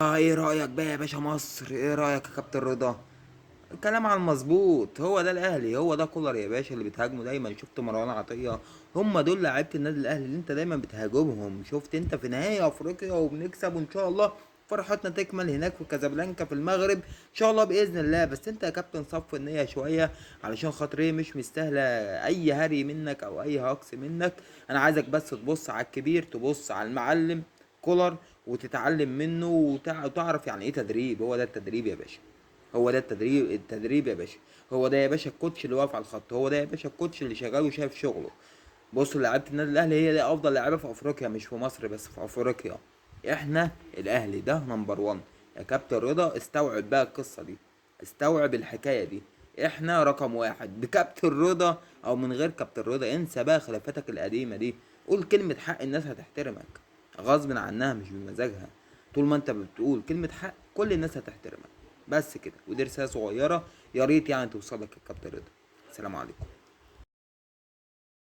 ايه رأيك بقى يا باشا مصر؟ ايه رأيك يا كابتن رضا؟ الكلام على المظبوط، هو ده الاهلي، هو ده كولر يا باشا اللي بتهاجمه دايما. شفت مروان عطية؟ هم دول لعيبة النادي الاهلي اللي انت دايما بتهاجمهم. شفت انت في نهائي افريقيا وبنكسب وان شاء الله فرحتنا تكمل هناك في كازابلانكا في المغرب ان شاء الله باذن الله. بس انت يا كابتن صف النية شويه، علشان خاطر ايه؟ مش مستاهله اي هري منك او اي هاكس منك. انا عايزك بس تبص على الكبير، تبص على المعلم كولر، وتتعلم منه وتعرف يعني ايه تدريب. هو ده التدريب يا باشا، هو ده التدريب يا باشا. هو ده يا باشا الكوتش اللي واقف على الخط، هو ده يا باشا الكوتش اللي شغال وشايف شغله. بص، لعيبه النادي الاهلي هي دي افضل لعيبه في افريقيا، مش في مصر بس، في افريقيا. احنا الاهلي ده نمبر 1. يا كابتن رضا استوعب بقى القصه دي، استوعب الحكايه دي. احنا رقم واحد بكابتن رضا او من غير كابتن رضا. انسى بقى خلافاتك القديمه دي، قول كلمه حق الناس هتحترمك غصب عنها مش بمزاجها. طول ما انت بتقول كلمه حق كل الناس هتحترمك. بس كده، ودي رساله صغيره يا ريت يعني توصل لك يا كابتن رضا. السلام عليكم.